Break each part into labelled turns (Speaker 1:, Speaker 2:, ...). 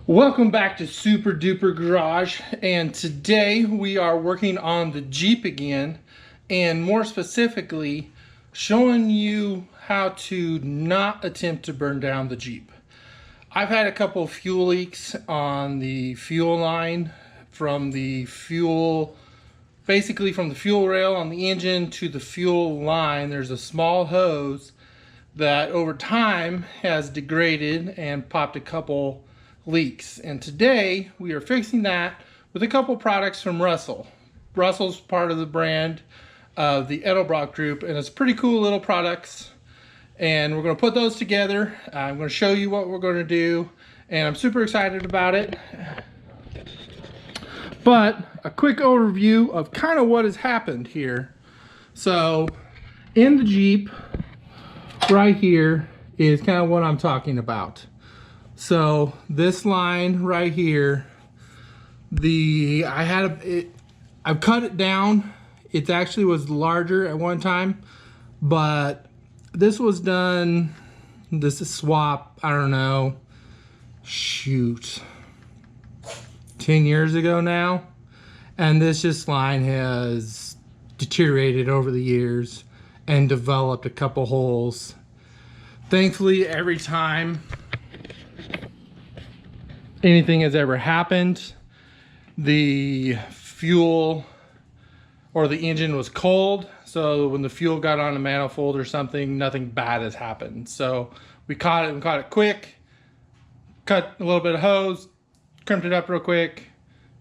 Speaker 1: Welcome back to Super Duper Garage, and today we are working on the Jeep again, and more specifically showing you how to not attempt to burn down the Jeep. I've had a couple of fuel leaks on the fuel line from the fuel, basically from the fuel rail on the engine to the fuel line. There's a small hose that over time has degraded and popped a couple leaks, and today we are fixing that with a couple products from Russell. Russell's part of the brand of the Edelbrock group, and it's pretty cool little products, and we're going to put those together. I'm going to show you what we're going to do, and I'm super excited about it. But a quick overview of kind of what has happened here. So in the Jeep right here is kind of what I'm talking about. So this line right here, I've cut it down. It actually was larger at one time, but this was done, this is swap, I don't know, 10 years ago now. And this line has deteriorated over the years and developed a couple holes. Thankfully, every time anything has ever happened, the fuel or the engine was cold, so when the fuel got on a manifold or something, nothing bad has happened. So we caught it quick, cut a little bit of hose, crimped it up real quick,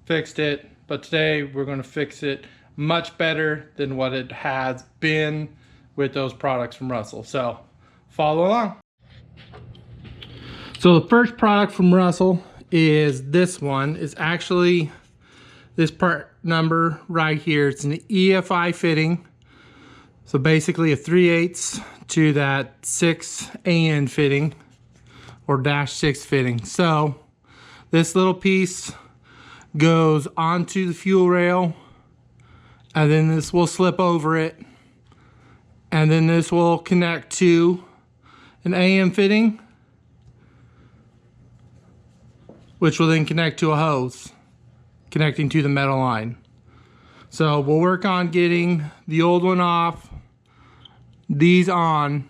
Speaker 1: fixed it. But today we're going to fix it much better than what it has been with those products from Russell. So follow along. So the first product from Russell is this one. Is actually this part number right here. It's an EFI fitting. So basically a 3/8 to that 6 AN fitting or -6 fitting. So this little piece goes onto the fuel rail, and then this will slip over it, and then this will connect to an AM fitting, which will then connect to a hose connecting to the metal line. So we'll work on getting the old one off, these on,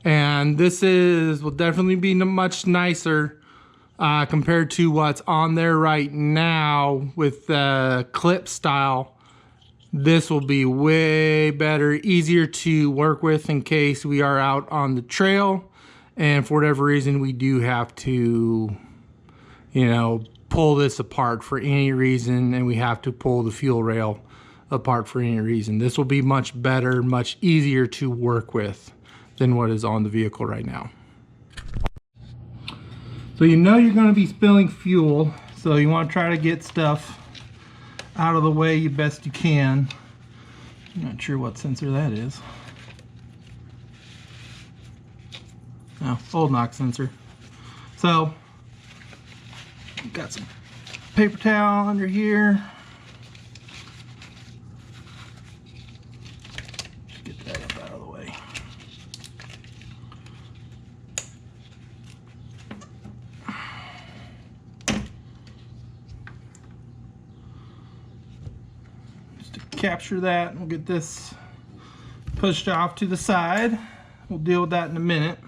Speaker 1: and this will definitely be much nicer compared to what's on there right now with the clip style. This will be way better, easier to work with in case we are out on the trail and for whatever reason we do have to, pull this apart for any reason, and we have to pull the fuel rail apart for any reason. This will be much better, much easier to work with than what is on the vehicle right now. So you're going to be spilling fuel, so you want to try to get stuff out of the way the best you can. I'm not sure what sensor that is. Oh, old knock sensor. So got some paper towel under here. Get that up out of the way. Just to capture that, we'll get this pushed off to the side. We'll deal with that in a minute.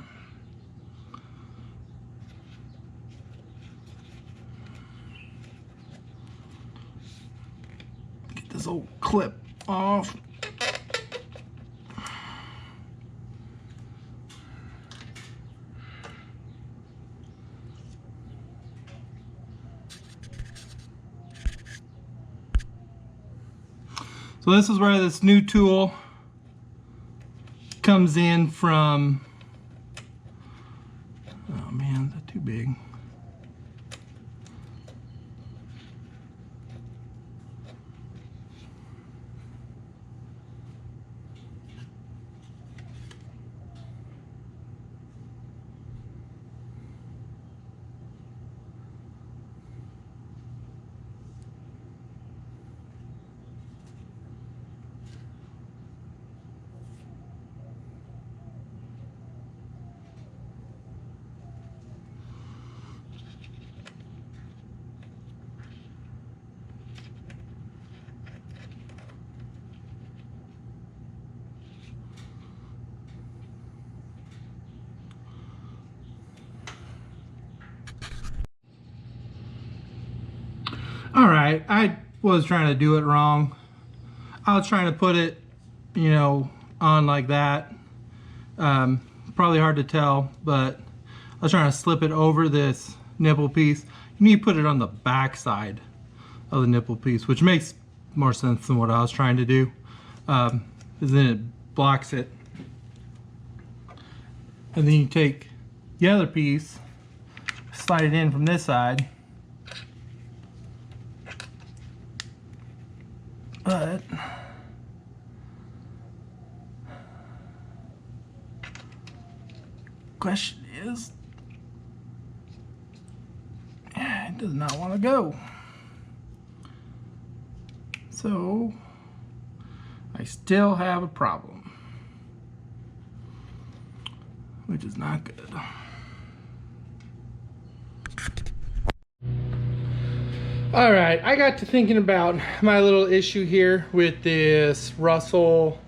Speaker 1: This old clip off. So this is where this new tool comes in from. Oh man, that's too big. All right, I was trying to do it wrong. I was trying to put it, you know, on like that. Probably hard to tell, but I was trying to slip it over this nipple piece. You need to put it on the back side of the nipple piece, which makes more sense than what I was trying to do, because then it blocks it. And then you take the other piece, slide it in from this side. But question is, it does not want to go. So I still have a problem, which is not good. All right, I got to thinking about my little issue here with this Russell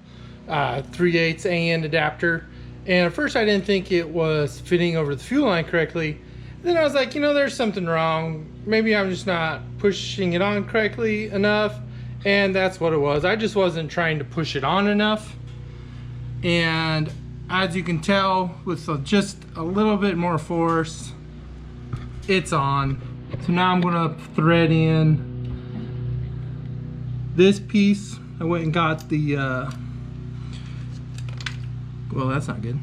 Speaker 1: 3/8 AN adapter. And at first I didn't think it was fitting over the fuel line correctly. Then I was like, you know, there's something wrong. Maybe I'm just not pushing it on correctly enough. And that's what it was. I just wasn't trying to push it on enough. And as you can tell, with just a little bit more force, it's on. So now I'm gonna thread in this piece. I went and got the, well, that's not good.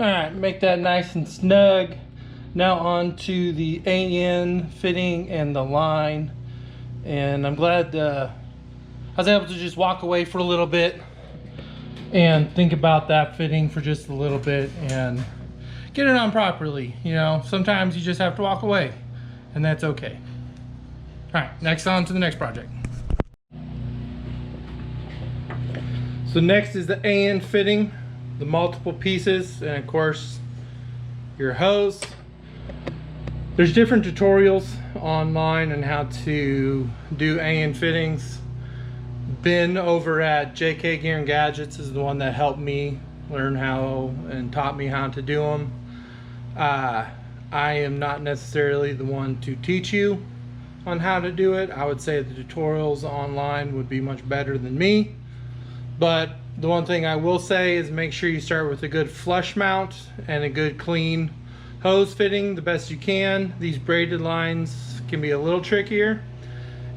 Speaker 1: Alright, make that nice and snug. Now on to the AN fitting and the line. And I'm glad I was able to just walk away for a little bit and think about that fitting for just a little bit and get it on properly. You know, sometimes you just have to walk away, and that's okay. Alright, next on to the next project. So next is the AN fitting, the multiple pieces, and of course your hose. There's different tutorials online on how to do AN fittings. Ben over at JK Gear and Gadgets is the one that helped me learn how and taught me how to do them. I am not necessarily the one to teach you on how to do it. I would say the tutorials online would be much better than me. But the one thing I will say is make sure you start with a good flush mount and a good clean hose fitting the best you can. These braided lines can be a little trickier.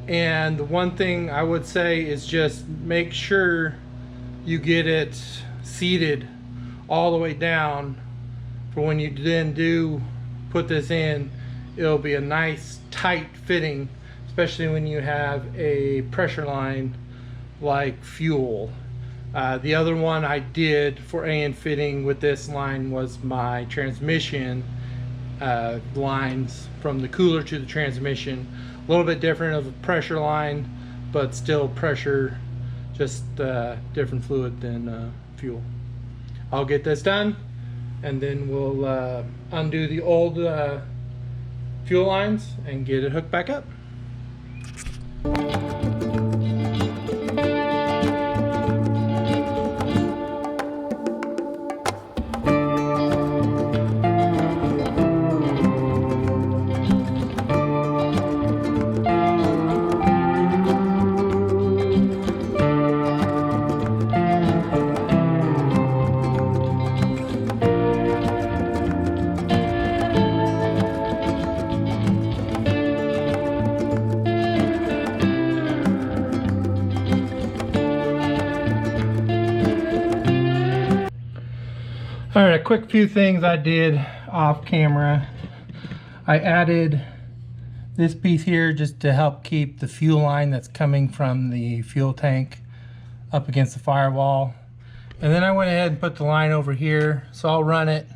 Speaker 1: And the one thing I would say is just make sure you get it seated all the way down for when you then do put this in. It'll be a nice tight fitting, especially when you have a pressure line like fuel. The other one I did for AN fitting with this line was my transmission lines from the cooler to the transmission. A little bit different of a pressure line, but still pressure, just different fluid than fuel. I'll get this done, and then we'll undo the old fuel lines and get it hooked back up. All right, a quick few things I did off camera. I added this piece here just to help keep the fuel line that's coming from the fuel tank up against the firewall. And then I went ahead and put the line over here, so I'll run it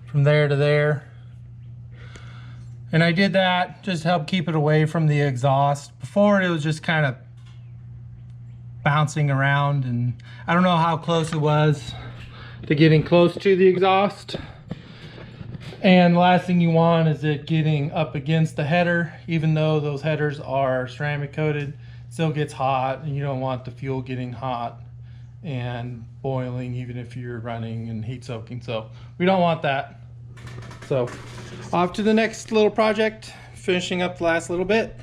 Speaker 1: from there to there. And I did that just to help keep it away from the exhaust. Before it was just kind of bouncing around, and I don't know how close it was to getting close to the exhaust. And the last thing you want is it getting up against the header. Even though those headers are ceramic coated, it still gets hot, and you don't want the fuel getting hot and boiling even if you're running and heat soaking. So we don't want that. So off to the next little project, finishing up the last little bit.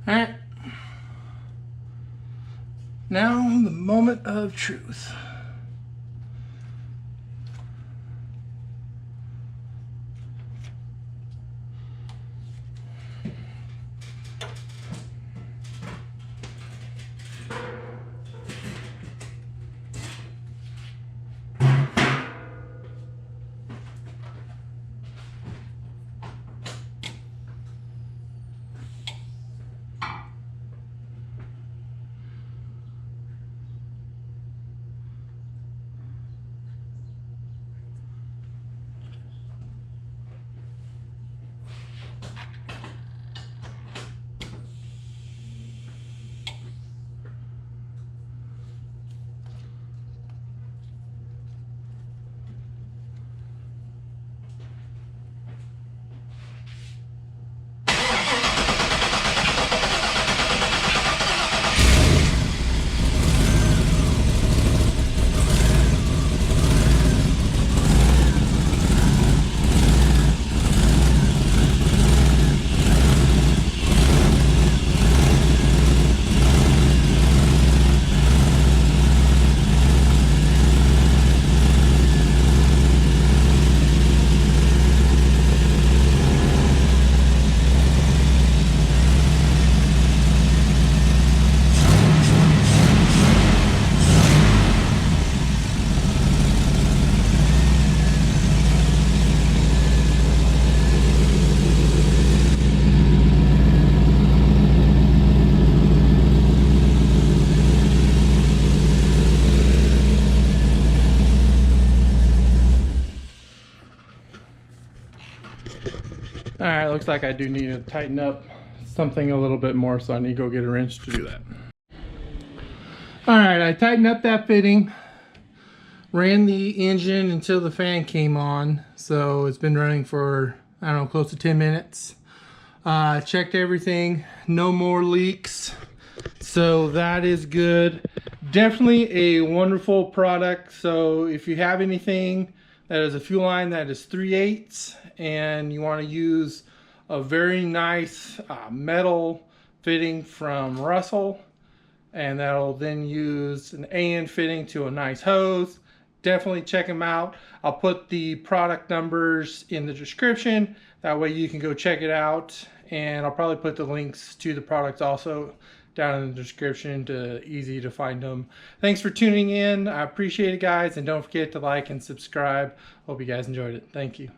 Speaker 1: Alright, now the moment of truth. Alright, looks like I do need to tighten up something a little bit more, so I need to go get a wrench to do that. Alright, I tightened up that fitting, ran the engine until the fan came on, so it's been running for, I don't know, close to 10 minutes. Checked everything, no more leaks, so that is good. Definitely a wonderful product. So if you have anything that is a fuel line that is 3/8 and you want to use a very nice metal fitting from Russell, and that'll then use an AN fitting to a nice hose, definitely check them out. I'll put the product numbers in the description, that way you can go check it out, and I'll probably put the links to the products also down in the description, to easy to find them. Thanks for tuning in. I appreciate it, guys, and don't forget to like and subscribe. Hope you guys enjoyed it. Thank you.